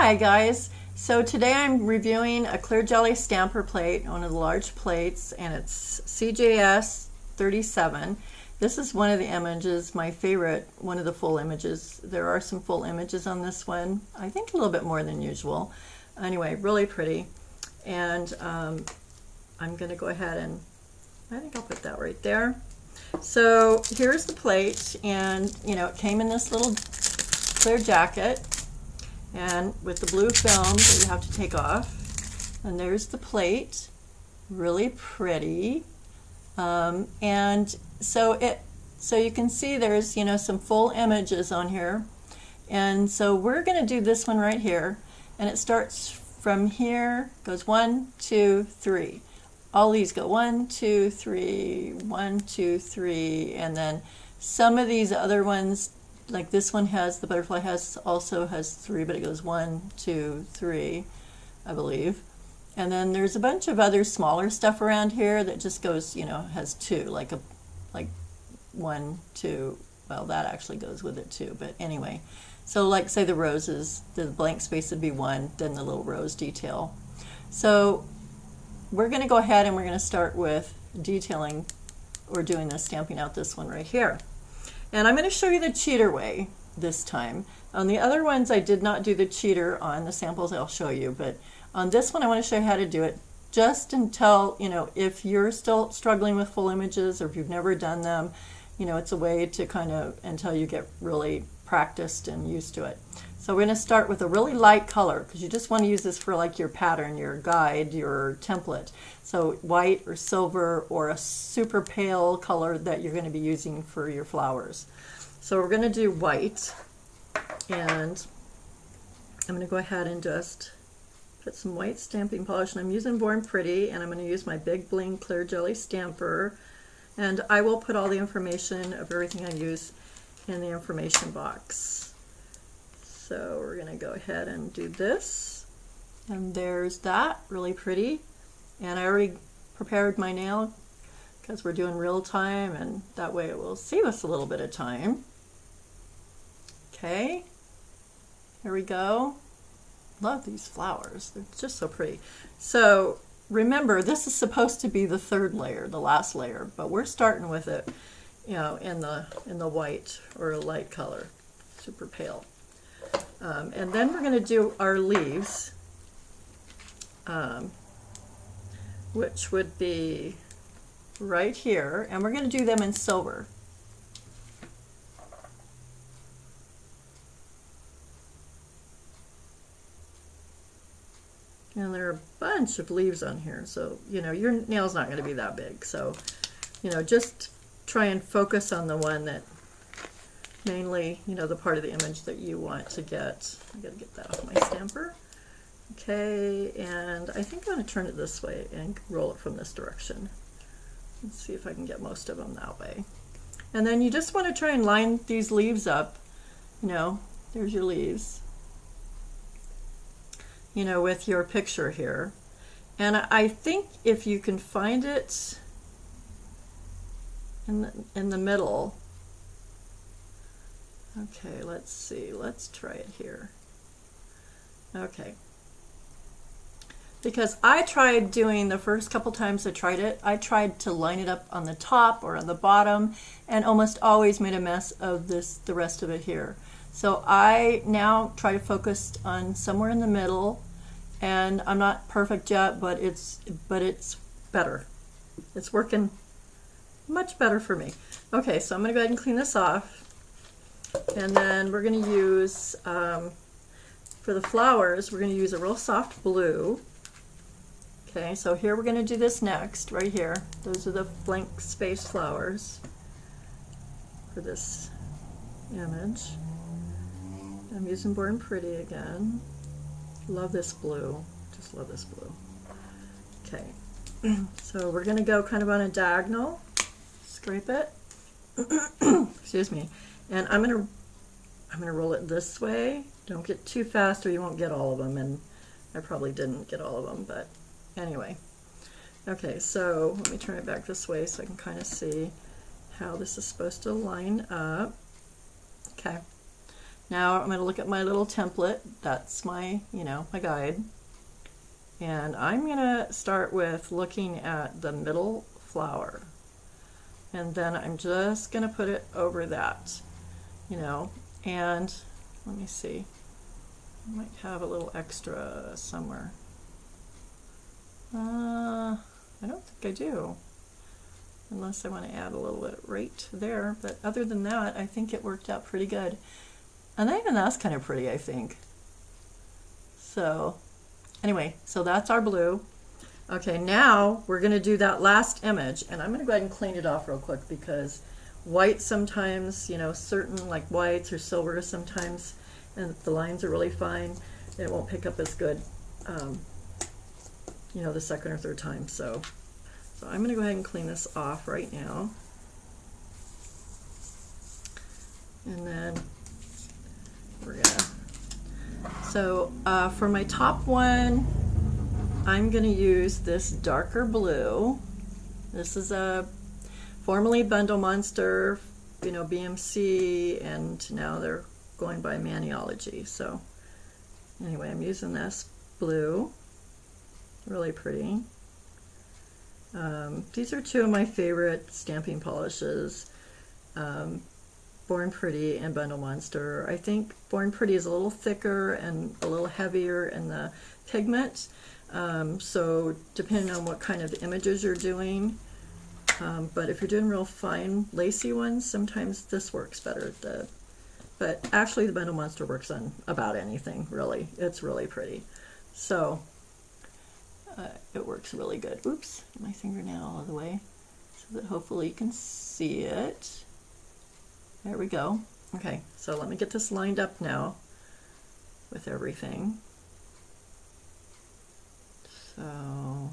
Hi guys, so today I'm reviewing a clear jelly stamper plate, one of the large plates, and it's CJS 37. This is one of the images, my favorite, one of the full images. There are some full images on this one, I think a little bit more than usual. Anyway, really pretty. And I'm going to go ahead and I think I'll put that right there. So here's the plate, and you know, it came in this little clear jacket and with the blue film that you have to take off. And there's the plate, really pretty. And so you can see there's, you know, some full images on here. And so we're going to do this one right here, and it starts from here, goes 1, 2, 3. All these go 1, 2, 3, 1, 2, 3, and then some of these other ones, like this one has, the butterfly also has 3, but it goes 1, 2, 3, I believe. And then there's a bunch of other smaller stuff around here that just goes, you know, has 2, like 1, 2. Well, that actually goes with it too, but anyway. So like say the roses, the blank space would be 1, then the little rose detail. So we're going to go ahead and we're going to start with detailing or doing this, stamping out this one right here. And I'm going to show you the cheater way this time. On the other ones I did not do the cheater on, the samples I'll show you, but on this one I want to show you how to do it just until, you know, if you're still struggling with full images or if you've never done them, you know, it's a way to kind of, until you get really practiced and used to it. So we're going to start with a really light color because you just want to use this for like your pattern, your guide, your template. So white or silver or a super pale color that you're going to be using for your flowers. So we're going to do white, and I'm going to go ahead and just put some white stamping polish, and I'm using Born Pretty, and I'm going to use my Big Bling Clear Jelly Stamper, and I will put all the information of everything I use in the information box. So we're going to go ahead and do this, and there's that, really pretty. And I already prepared my nail because we're doing real time, and that way it will save us a little bit of time. Okay, here we go. Love these flowers, they're just so pretty. So remember, this is supposed to be the third layer, the last layer, but we're starting with it, you know, in the white or a light color, super pale. And then we're going to do our leaves, which would be right here, and we're going to do them in silver. And there are a bunch of leaves on here, so, you know, your nail's not going to be that big. So, you know, just try and focus on the one that mainly, you know, the part of the image that you want to get. I gotta get that off my stamper. Okay, and I think I'm going to turn it this way and roll it from this direction. Let's see if I can get most of them that way. And then you just want to try and line these leaves up. You know, there's your leaves, you know, with your picture here. And I think if you can find it in the middle. Okay, let's see, let's try it here. Okay, because I tried doing, the first couple times I tried it, I tried to line it up on the top or on the bottom, and almost always made a mess of this, the rest of it here. So I now try to focus on somewhere in the middle, and I'm not perfect yet, but it's better. It's working much better for me. Okay, so I'm going to go ahead and clean this off. And then we're going to use, for the flowers, we're going to use a real soft blue. Okay, so here we're going to do this next, right here. Those are the blank space flowers for this image. I'm using Born Pretty again. Love this blue, just love this blue. Okay, so we're going to go kind of on a diagonal, scrape it, excuse me. And I'm gonna roll it this way. Don't get too fast or you won't get all of them, and I probably didn't get all of them, but anyway. Okay, so let me turn it back this way so I can kind of see how this is supposed to line up. Okay, Now I'm going to look at my little template. That's my, my guide. And I'm going to start with looking at the middle flower. And then I'm just going to put it over that, and let me see. I might have a little extra somewhere. I don't think I do, unless I want to add a little bit right there. But other than that, I think it worked out pretty good. And even that's kind of pretty, I think. So anyway, so that's our blue. Okay, now we're going to do that last image, and I'm going to go ahead and clean it off real quick because white sometimes, certain like whites or silver sometimes, and the lines are really fine, it won't pick up as good, the second or third time. So I'm going to go ahead and clean this off right now. And then we're going to, so for my top one, I'm going to use this darker blue. This is a formerly Bundle Monster, BMC, and now they're going by Maniology. So anyway, I'm using this blue. Really pretty. These are two of my favorite stamping polishes, Born Pretty and Bundle Monster. I think Born Pretty is a little thicker and a little heavier in the pigment. So depending on what kind of images you're doing, but if you're doing real fine lacy ones, sometimes this works better. But actually the Bundle Monster works on about anything, really. It's really pretty. So it works really good. Oops, my fingernail all the way, so that hopefully you can see it. There we go. Okay, so let me get this lined up now with everything. So,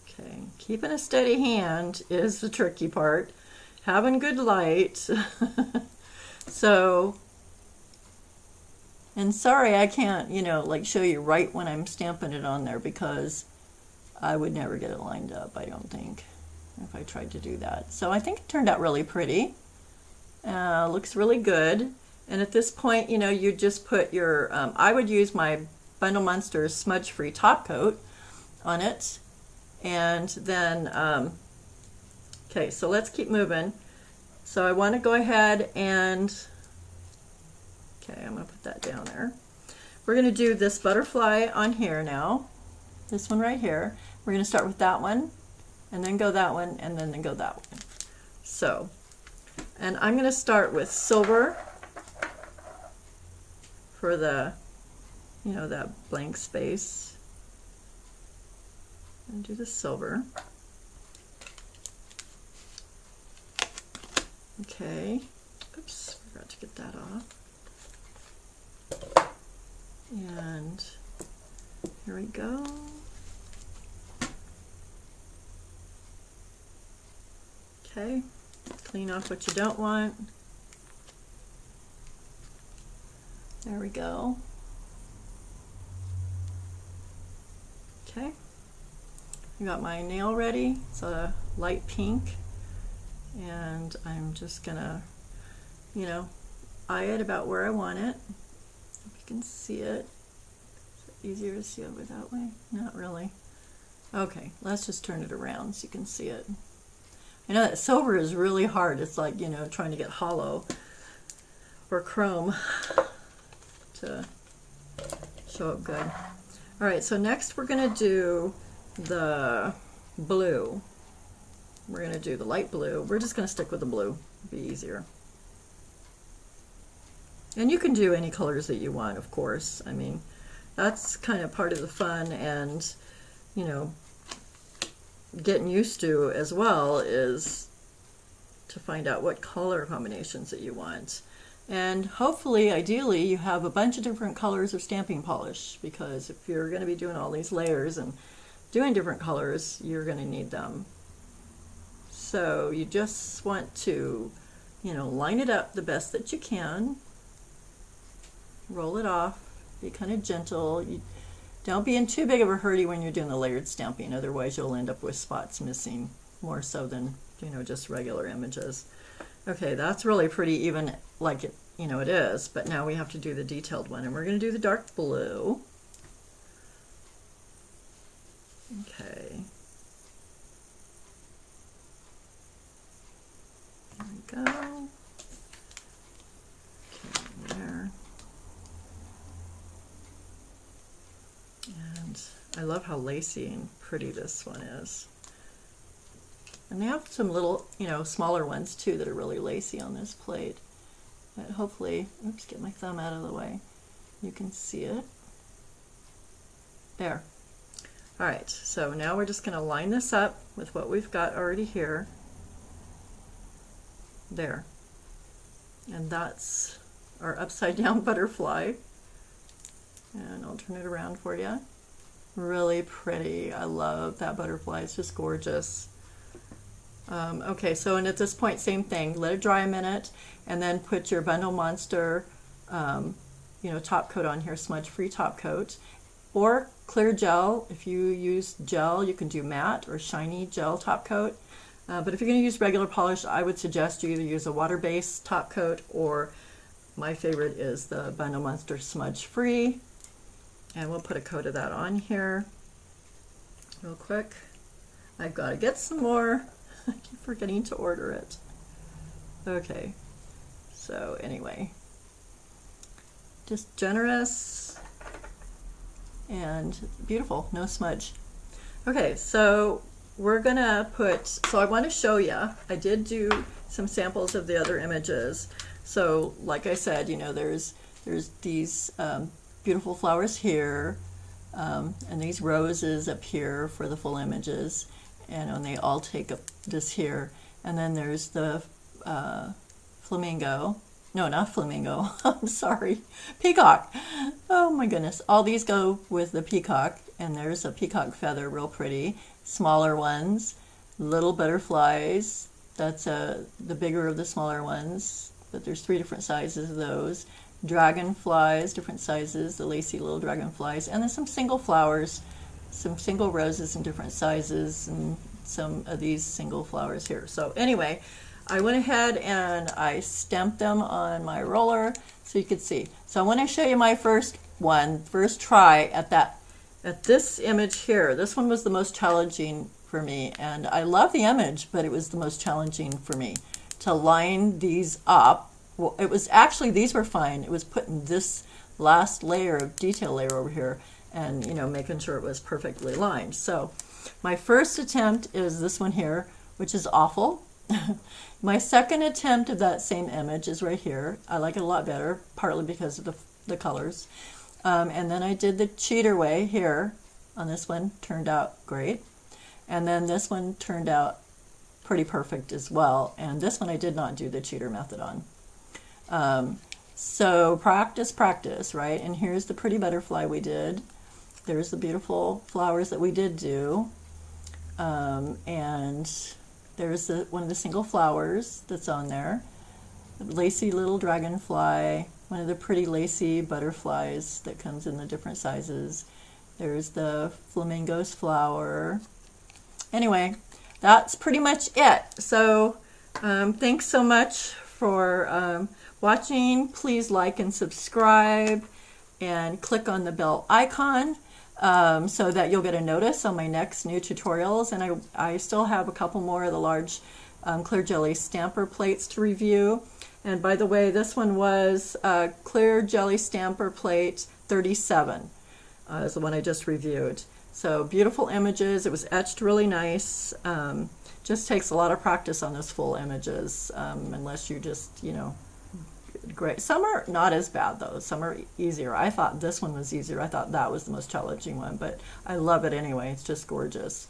okay, keeping a steady hand is the tricky part. Having good light. So, and sorry I can't, like show you right when I'm stamping it on there, because I would never get it lined up, I don't think, if I tried to do that. So I think it turned out really pretty. Looks really good. And at this point, you just put your, I would use my Bundle Monster smudge-free top coat on it. And then, okay, so let's keep moving. So I want to go ahead and, okay, I'm going to put that down there. We're going to do this butterfly on here now. This one right here. We're going to start with that one, and then go that one, and then go that one. So, and I'm going to start with silver for the, that blank space. And do the silver. Okay. Oops, forgot to get that off. And here we go. Okay. Clean off what you don't want. There we go. Okay. I got my nail ready. It's a light pink. And I'm just gonna, eye it about where I want it. If you can see it. Is it easier to see over that way? Not really. Okay, let's just turn it around so you can see it. I know that silver is really hard. It's like, trying to get hollow or chrome to show up good. All right, so next we're going to do the blue. We're going to do the light blue. We're just going to stick with the blue. It'll be easier. And you can do any colors that you want, of course. I mean, that's kind of part of the fun, and, getting used to as well is to find out what color combinations that you want. And hopefully, ideally, you have a bunch of different colors of stamping polish, because if you're going to be doing all these layers and doing different colors, you're going to need them. So you just want to, line it up the best that you can. Roll it off. Be kind of gentle. You don't be in too big of a hurry when you're doing the layered stamping. Otherwise, you'll end up with spots missing more so than, just regular images. Okay, that's really pretty, even like it, you know, it is, but now we have to do the detailed one, and we're going to do the dark blue. Okay. There we go. Okay, there. And I love how lacy and pretty this one is. And they have some little, you know, smaller ones too that are really lacy on this plate. But hopefully, oops, get my thumb out of the way. You can see it. There. All right, so now we're just going to line this up with what we've got already here. There. And that's our upside down butterfly. And I'll turn it around for you. Really pretty. I love that butterfly. It's just gorgeous. Okay, so and at this point, same thing. Let it dry a minute, and then put your Bundle Monster, you know, top coat on here, smudge-free top coat, or clear gel. If you use gel, you can do matte or shiny gel top coat. But if you're going to use regular polish, I would suggest you either use a water-based top coat, or my favorite is the Bundle Monster smudge-free. And we'll put a coat of that on here real quick. I've got to get some more. I keep forgetting to order it. Okay, so anyway, just generous and beautiful, no smudge. Okay, so we're gonna put, so I want to show you, I did do some samples of the other images. So like I said, you know, there's these beautiful flowers here, and these roses up here for the full images. And they all take up this here. And then there's the flamingo. No, not flamingo. I'm sorry. Peacock. Oh my goodness. All these go with the peacock. And there's a peacock feather, real pretty. Smaller ones. Little butterflies. That's the bigger of the smaller ones. But there's 3 different sizes of those. Dragonflies, different sizes. The lacy little dragonflies. And then some single flowers. Some single roses in different sizes, and some of these single flowers here. So anyway, I went ahead and I stamped them on my roller so you could see. So I want to show you my first try at this image here. This one was the most challenging for me, and I love the image, but it was the most challenging for me to line these up. Well, it was actually, these were fine. It was putting this last layer of detail layer over here and, you know, making sure it was perfectly lined. So my first attempt is this one here, which is awful. My second attempt of that same image is right here. I like it a lot better, partly because of the colors. And then I did the cheater way here on this one, turned out great. And then this one turned out pretty perfect as well. And this one I did not do the cheater method on. So practice, right? And here's the pretty butterfly we did. There's the beautiful flowers that we did do. And there's one of the single flowers that's on there. The lacy little dragonfly, one of the pretty lacy butterflies that comes in the different sizes. There's the flamingo's flower. Anyway, that's pretty much it. So thanks so much for watching. Please like and subscribe and click on the bell icon so that you'll get a notice on my next new tutorials. And I still have a couple more of the large clear jelly stamper plates to review. And by the way, this one was clear jelly stamper plate 37 is the one I just reviewed. So beautiful images. It was etched really nice. Just takes a lot of practice on those full images, unless you just, you know, great. Some are not as bad though. Some are easier. I thought this one was easier. I thought that was the most challenging one, but I love it anyway. It's just gorgeous.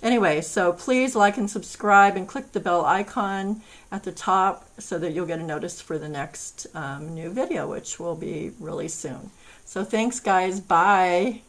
Anyway, so please like and subscribe and click the bell icon at the top so that you'll get a notice for the next new video, which will be really soon. So thanks guys. Bye.